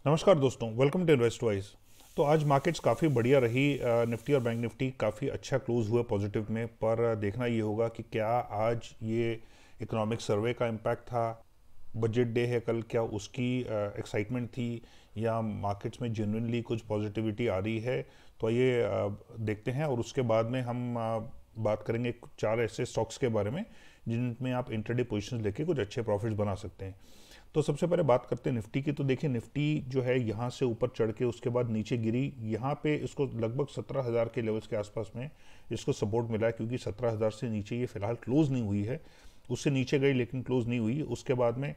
नमस्कार दोस्तों, welcome to इन्वेस्टवाइज। तो आज मार्केट्स काफ़ी बढ़िया रही। निफ्टी और बैंक निफ्टी काफ़ी अच्छा क्लोज हुआ पॉजिटिव में। पर देखना ये होगा कि क्या आज ये इकोनॉमिक सर्वे का इम्पैक्ट था, बजट डे है कल, क्या उसकी एक्साइटमेंट थी, या मार्केट्स में जेन्युइनली कुछ पॉजिटिविटी आ रही है। तो ये देखते हैं और उसके बाद में हम बात करेंगे चार ऐसे स्टॉक्स के बारे में जिनमें आप इंटरडे पोजीशंस लेके कुछ अच्छे प्रॉफिट्स बना सकते हैं। तो सबसे पहले बात करते हैं निफ्टी की। तो देखिए, निफ्टी जो है यहाँ से ऊपर चढ़ के उसके बाद नीचे गिरी। यहाँ पे इसको लगभग 17,000 के लेवल्स के आसपास में इसको सपोर्ट मिला है, क्योंकि 17,000 से नीचे ये फिलहाल क्लोज नहीं हुई है। उससे नीचे गई लेकिन क्लोज नहीं हुई। उसके बाद में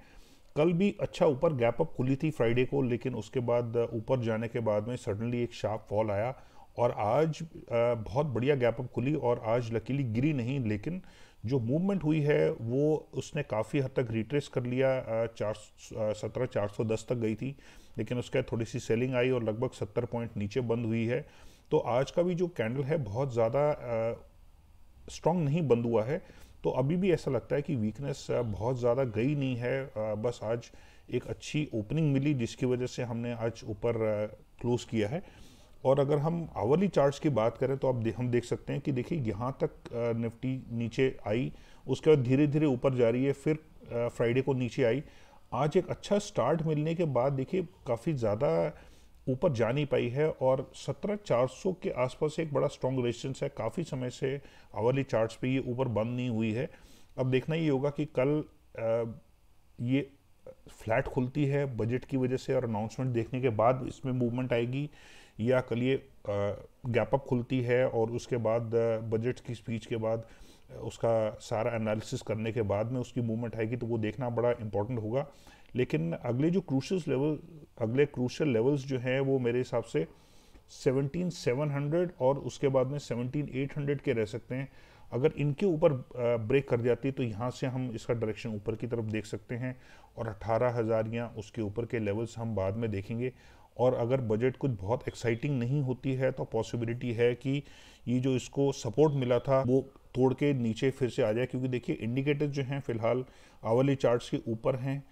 कल भी अच्छा ऊपर गैप अप खुली थी फ्राइडे को, लेकिन उसके बाद ऊपर जाने के बाद में सडनली एक शार्प फॉल आया और आज बहुत बढ़िया गैप अप खुली और आज लकीली गिरी नहीं, लेकिन जो मूवमेंट हुई है वो उसने काफ़ी हद तक रिट्रेस कर लिया। 410 तक गई थी, लेकिन उसके बाद थोड़ी सी सेलिंग आई और लगभग 70 पॉइंट नीचे बंद हुई है। तो आज का भी जो कैंडल है बहुत ज़्यादा स्ट्रांग नहीं बंद हुआ है। तो अभी भी ऐसा लगता है कि वीकनेस बहुत ज़्यादा गई नहीं है। बस आज एक अच्छी ओपनिंग मिली जिसकी वजह से हमने आज ऊपर क्लोज किया है। और अगर हम आवरली चार्ट्स की बात करें तो अब हम देख सकते हैं कि देखिए यहाँ तक निफ्टी नीचे आई, उसके बाद धीरे धीरे ऊपर जा रही है, फिर फ्राइडे को नीचे आई। आज एक अच्छा स्टार्ट मिलने के बाद देखिए काफ़ी ज़्यादा ऊपर जा नहीं पाई है और 17,400 के आसपास एक बड़ा स्ट्रॉन्ग रेजिस्टेंस है। काफ़ी समय से आवरली चार्ट्स पे ये ऊपर बंद नहीं हुई है। अब देखना ये होगा कि कल ये फ्लैट खुलती है बजट की वजह से और अनाउंसमेंट देखने के बाद इसमें मूवमेंट आएगी, या कल ये गैप अप खुलती है और उसके बाद बजट की स्पीच के बाद उसका सारा एनालिसिस करने के बाद में उसकी मूवमेंट आएगी। तो वो देखना बड़ा इंपॉर्टेंट होगा। लेकिन अगले क्रूशल लेवल्स जो हैं वो मेरे हिसाब से 17,700 और उसके बाद में 17,800 के रह सकते हैं। अगर इनके ऊपर ब्रेक कर जाती है तो यहाँ से हम इसका डायरेक्शन ऊपर की तरफ देख सकते हैं और 18,000 या उसके ऊपर के लेवल्स हम बाद में देखेंगे। और अगर बजट कुछ बहुत एक्साइटिंग नहीं होती है तो पॉसिबिलिटी है कि ये जो इसको सपोर्ट मिला था वो तोड़ के नीचे फिर से आ जाए, क्योंकि देखिए इंडिकेटर्स जो हैं फिलहाल आवरली चार्ट्स के ऊपर हैं।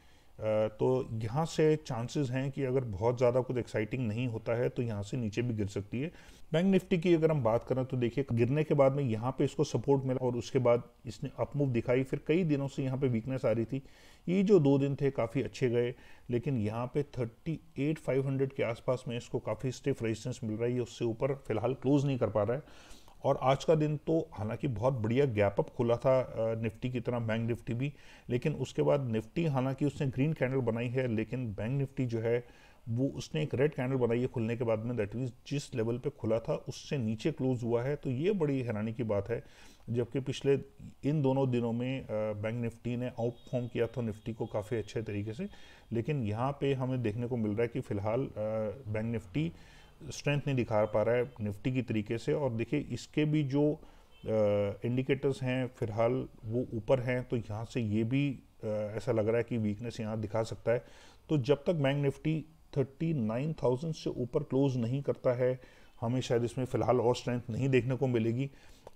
तो यहाँ से चांसेस हैं कि अगर बहुत ज़्यादा कुछ एक्साइटिंग नहीं होता है तो यहाँ से नीचे भी गिर सकती है। बैंक निफ्टी की अगर हम बात करें तो देखिए गिरने के बाद में यहाँ पे इसको सपोर्ट मिला और उसके बाद इसने अप मूव दिखाई। फिर कई दिनों से यहाँ पे वीकनेस आ रही थी। ये जो 2 दिन थे काफ़ी अच्छे गए, लेकिन यहाँ पे 38,500 के आसपास में इसको काफ़ी स्टिफ रेजिस्टेंस मिल रही है। उससे ऊपर फिलहाल क्लोज नहीं कर पा रहा है। और आज का दिन तो हालांकि बहुत बढ़िया गैप अप खुला था निफ्टी की तरह, बैंक निफ्टी भी। लेकिन उसके बाद निफ्टी हालांकि उसने ग्रीन कैंडल बनाई है, लेकिन बैंक निफ्टी जो है वो उसने एक रेड कैंडल बनाई है खुलने के बाद में। दैट मीन्स जिस लेवल पे खुला था उससे नीचे क्लोज हुआ है। तो ये बड़ी हैरानी की बात है, जबकि पिछले इन दोनों दिनों में बैंक निफ्टी ने आउट परफॉर्म किया था निफ्टी को काफ़ी अच्छे तरीके से। लेकिन यहाँ पे हमें देखने को मिल रहा है कि फिलहाल बैंक निफ्टी स्ट्रेंथ नहीं दिखा पा रहा है निफ्टी की तरीके से। और देखिए इसके भी जो इंडिकेटर्स हैं फिलहाल वो ऊपर हैं, तो यहाँ से ये भी ऐसा लग रहा है कि वीकनेस यहाँ दिखा सकता है। तो जब तक बैंक निफ्टी 39,000 से ऊपर क्लोज नहीं करता है हमें शायद इसमें फ़िलहाल और स्ट्रेंथ नहीं देखने को मिलेगी।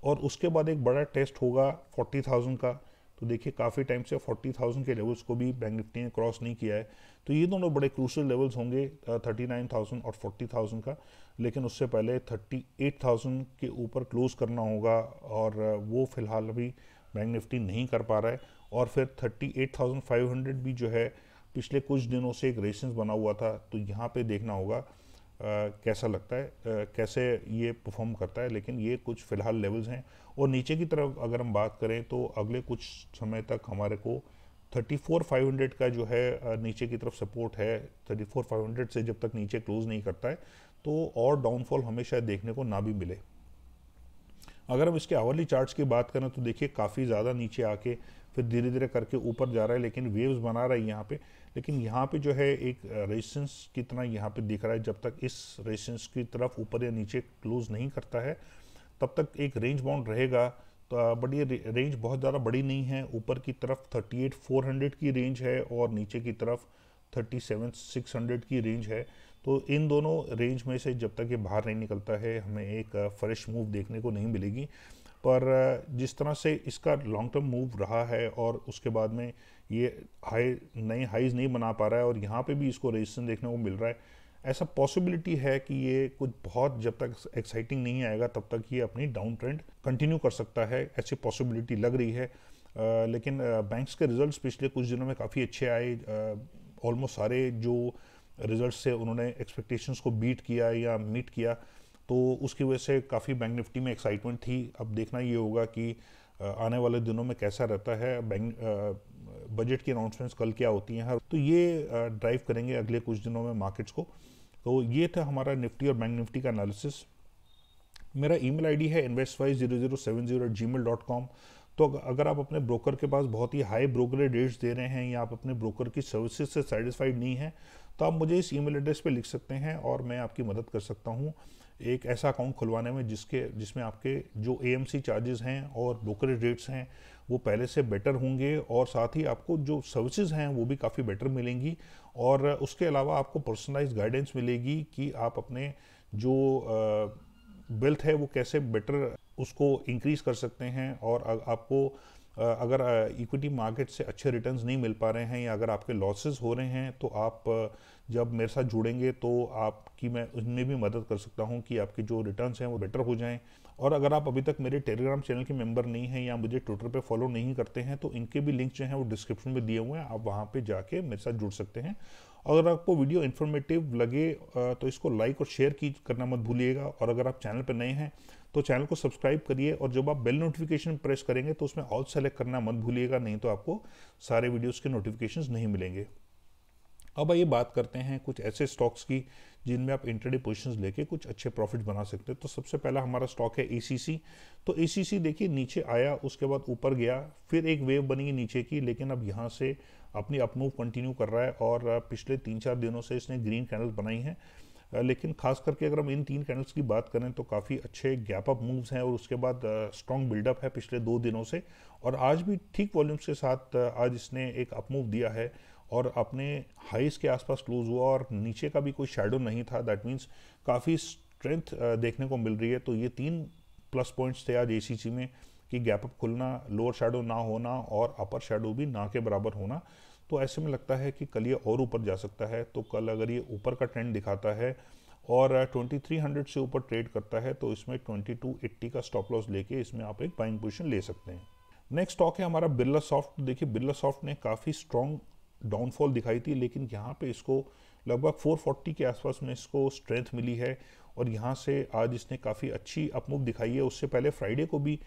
और उसके बाद एक बड़ा टेस्ट होगा 40,000 का। तो देखिए काफ़ी टाइम से 40,000 के लेवल्स को भी बैंक निफ्टी ने क्रॉस नहीं किया है। तो ये दोनों बड़े क्रूशल लेवल्स होंगे 39,000 और 40,000 का। लेकिन उससे पहले 38,000 के ऊपर क्लोज करना होगा और वो फ़िलहाल अभी बैंक निफ्टी नहीं कर पा रहा है। और फिर 38,500 भी जो है पिछले कुछ दिनों से एक रेजिस्टेंस बना हुआ था। तो यहाँ पे देखना होगा कैसा लगता है, कैसे ये परफॉर्म करता है। लेकिन ये कुछ फ़िलहाल लेवल्स हैं। और नीचे की तरफ अगर हम बात करें तो अगले कुछ समय तक हमारे को 34,500 का जो है नीचे की तरफ सपोर्ट है। 34,500 से जब तक नीचे क्लोज नहीं करता है तो और डाउनफॉल हमें शायद देखने को ना भी मिले। अगर हम इसके आवरली चार्ट्स की बात करें तो देखिए काफ़ी ज़्यादा नीचे आके फिर धीरे धीरे करके ऊपर जा रहा है, लेकिन वेव्स बना रहा है यहाँ पे। लेकिन यहाँ पे जो है एक रेजिस्टेंस की तरह यहाँ पे दिख रहा है। जब तक इस रेजिस्टेंस की तरफ ऊपर या नीचे क्लोज नहीं करता है तब तक एक रेंज बाउंड रहेगा। तो बट ये रेंज बहुत ज़्यादा बड़ी नहीं है। ऊपर की तरफ 38,400 की रेंज है और नीचे की तरफ 37,600 की रेंज है। तो इन दोनों रेंज में से जब तक ये बाहर नहीं निकलता है हमें एक फ्रेश मूव देखने को नहीं मिलेगी। पर जिस तरह से इसका लॉन्ग टर्म मूव रहा है और उसके बाद में ये नए हाईज नहीं बना पा रहा है और यहाँ पे भी इसको रेजिस्टेंस देखने को मिल रहा है। ऐसा पॉसिबिलिटी है कि ये कुछ बहुत जब तक एक्साइटिंग नहीं आएगा तब तक ये अपनी डाउन ट्रेंड कंटिन्यू कर सकता है, ऐसी पॉसिबिलिटी लग रही है। लेकिन बैंक्स के रिजल्ट्स पिछले कुछ दिनों में काफ़ी अच्छे आए। ऑलमोस्ट सारे जो रिजल्ट्स थे उन्होंने एक्सपेक्टेशंस को बीट किया या मीट किया, तो उसकी वजह से काफ़ी बैंक निफ्टी में एक्साइटमेंट थी। अब देखना ये होगा कि आने वाले दिनों में कैसा रहता है, बैंक बजट की अनाउंसमेंट्स कल क्या होती हैं, तो ये ड्राइव करेंगे अगले कुछ दिनों में मार्केट्स को। तो ये था हमारा निफ्टी और बैंक निफ्टी का एनालिसिस। मेरा ईमेल आईडी है invest50070@gmail.com। तो अगर आप अपने ब्रोकर के पास बहुत ही हाई ब्रोकरेज रेट्स दे रहे हैं या आप अपने ब्रोकर की सर्विसेज से सेटिस्फाइड नहीं हैं, तो आप मुझे इस ईमेल एड्रेस पे लिख सकते हैं और मैं आपकी मदद कर सकता हूँ एक ऐसा अकाउंट खुलवाने में जिसमें आपके जो AMC चार्जेस हैं और ब्रोकरेज रेट्स हैं वो पहले से बेटर होंगे, और साथ ही आपको जो सर्विसेज हैं वो भी काफ़ी बेटर मिलेंगी, और उसके अलावा आपको पर्सनलाइज्ड गाइडेंस मिलेगी कि आप अपने जो वेल्थ है वो कैसे बेटर उसको इंक्रीज कर सकते हैं। और आपको अगर इक्विटी मार्केट से अच्छे रिटर्न्स नहीं मिल पा रहे हैं या अगर आपके लॉसेस हो रहे हैं, तो आप जब मेरे साथ जुड़ेंगे तो आपकी मैं उनमें भी मदद कर सकता हूं कि आपके जो रिटर्न्स हैं वो बेटर हो जाएं। और अगर आप अभी तक मेरे टेलीग्राम चैनल के मेंबर नहीं हैं या मुझे ट्विटर पे फॉलो नहीं करते हैं, तो इनके भी लिंक जो हैं वो डिस्क्रिप्शन में दिए हुए हैं, आप वहाँ पे जाके मेरे साथ जुड़ सकते हैं। अगर आपको वीडियो इन्फॉर्मेटिव लगे तो इसको लाइक और शेयर करना मत भूलिएगा, और अगर आप चैनल पर नए हैं तो चैनल को सब्सक्राइब करिए, और जब आप बेल नोटिफिकेशन प्रेस करेंगे तो उसमें ऑल सेलेक्ट करना मत भूलिएगा, नहीं तो आपको सारे वीडियोस के नोटिफिकेशंस नहीं मिलेंगे। अब आइए बात करते हैं कुछ ऐसे स्टॉक्स की जिनमें आप इंट्राडे पोजीशंस लेके कुछ अच्छे प्रॉफिट बना सकते हैं। तो सबसे पहला हमारा स्टॉक है ACC। तो ACC देखिए नीचे आया, उसके बाद ऊपर गया, फिर एक वेव बनी नीचे की, लेकिन अब यहाँ से अपनी अपमूव कंटिन्यू कर रहा है और पिछले 3-4 दिनों से इसने ग्रीन कैंडल बनाई है। लेकिन खास करके अगर हम इन 3 कैंडल्स की बात करें तो काफ़ी अच्छे गैप अप मूव्स हैं, और उसके बाद स्ट्रॉन्ग बिल्डअप है पिछले 2 दिनों से, और आज भी ठीक वॉल्यूम्स के साथ आज इसने एक अपमूव दिया है और अपने हाइस के आसपास क्लोज हुआ, और नीचे का भी कोई शैडो नहीं था। दैट मीन्स काफ़ी स्ट्रेंथ देखने को मिल रही है। तो ये 3 प्लस पॉइंट्स थे आज ACC में कि गैप अप खुलना, लोअर शैडो ना होना और अपर शैडो भी ना के बराबर होना। तो ऐसे में लगता है कि कल ये और ऊपर जा सकता है। तो कल अगर ये ऊपर का ट्रेंड दिखाता है और 2300 से ऊपर ट्रेड करता है तो इसमें 2280 का स्टॉप लॉस लेके इसमें आप एक बाइंग पोजीशन ले सकते हैं। नेक्स्ट स्टॉक है हमारा बिरला सॉफ्ट। देखिए बिरला सॉफ्ट ने काफ़ी स्ट्रॉन्ग डाउनफॉल दिखाई थी, लेकिन यहाँ पे इसको लगभग 440 के आसपास में इसको स्ट्रेंथ मिली है, और यहाँ से आज इसने काफ़ी अच्छी अपमूव दिखाई है। उससे पहले फ्राइडे को भी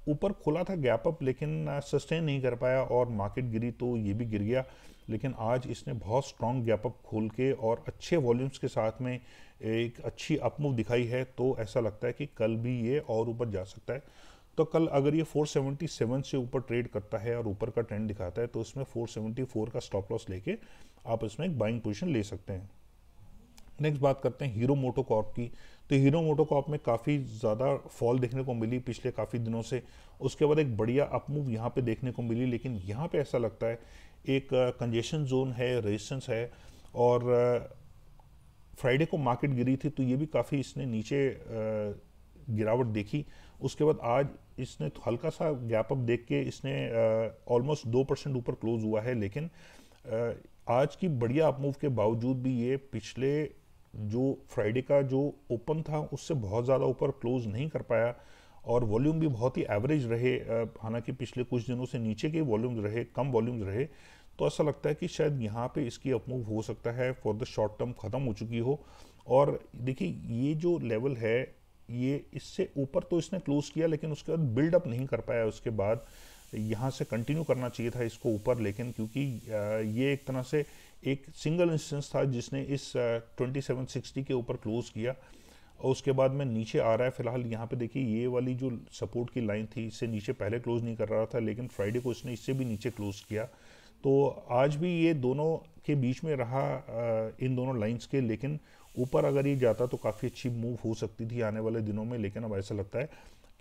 ऊपर खुला था गैप अप, लेकिन सस्टेन नहीं कर पाया और मार्केट गिरी तो ये भी गिर गया। लेकिन आज इसने बहुत स्ट्रॉन्ग गैप अप खोल के और अच्छे वॉल्यूम्स के साथ में एक अच्छी अपमूव दिखाई है, तो ऐसा लगता है कि कल भी ये और ऊपर जा सकता है। तो कल अगर ये 477 से ऊपर ट्रेड करता है और ऊपर का ट्रेंड दिखाता है तो इसमें 474 का स्टॉप लॉस लेके आप इसमें एक बाइंग पोजीशन ले सकते हैं। नेक्स्ट बात करते हैं हीरो मोटो कॉर्प की। तो हीरो मोटो कॉर्प में काफ़ी ज़्यादा फॉल देखने को मिली पिछले काफ़ी दिनों से, उसके बाद एक बढ़िया अपमूव यहाँ पे देखने को मिली, लेकिन यहाँ पे ऐसा लगता है एक कंजेशन जोन है, रेजिस्टेंस है, और फ्राइडे को मार्केट गिरी थी तो ये भी काफ़ी इसने नीचे गिरावट देखी। उसके बाद आज इसने हल्का सा गैप अप देख के इसने ऑलमोस्ट 2% ऊपर क्लोज हुआ है, लेकिन आज की बढ़िया अपमूव के बावजूद भी ये पिछले जो फ्राइडे का जो ओपन था उससे बहुत ज़्यादा ऊपर क्लोज नहीं कर पाया, और वॉल्यूम भी बहुत ही एवरेज रहे। हालांकि पिछले कुछ दिनों से नीचे के वॉल्यूम्स रहे, कम वॉल्यूम्स रहे, तो ऐसा लगता है कि शायद यहाँ पे इसकी अपमूव हो सकता है फॉर द शॉर्ट टर्म ख़त्म हो चुकी हो। और देखिए ये जो लेवल है ये इससे ऊपर तो इसने क्लोज किया, लेकिन उसके बाद बिल्डअप नहीं कर पाया। उसके बाद यहाँ से कंटिन्यू करना चाहिए था इसको ऊपर, लेकिन क्योंकि ये एक तरह से एक सिंगल इंस्टेंस था जिसने इस 2760 के ऊपर क्लोज किया, और उसके बाद में नीचे आ रहा है। फिलहाल यहाँ पे देखिए ये वाली जो सपोर्ट की लाइन थी इससे नीचे पहले क्लोज नहीं कर रहा था, लेकिन फ्राइडे को इसने इससे भी नीचे क्लोज किया। तो आज भी ये दोनों के बीच में रहा, इन दोनों लाइंस के, लेकिन ऊपर अगर ये जाता तो काफ़ी अच्छी मूव हो सकती थी आने वाले दिनों में। लेकिन अब ऐसा लगता है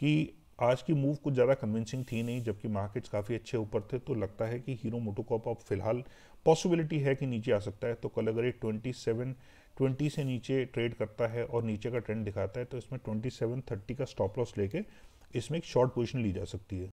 कि आज की मूव कुछ ज़्यादा कन्विंसिंग थी नहीं, जबकि मार्केट्स काफ़ी अच्छे ऊपर थे। तो लगता है कि हीरो मोटोकॉर्प अब फिलहाल पॉसिबिलिटी है कि नीचे आ सकता है। तो कल अगर ये 2720 से नीचे ट्रेड करता है और नीचे का ट्रेंड दिखाता है तो इसमें 2730 का स्टॉप लॉस लेके इसमें एक शॉर्ट पोजीशन ली जा सकती है।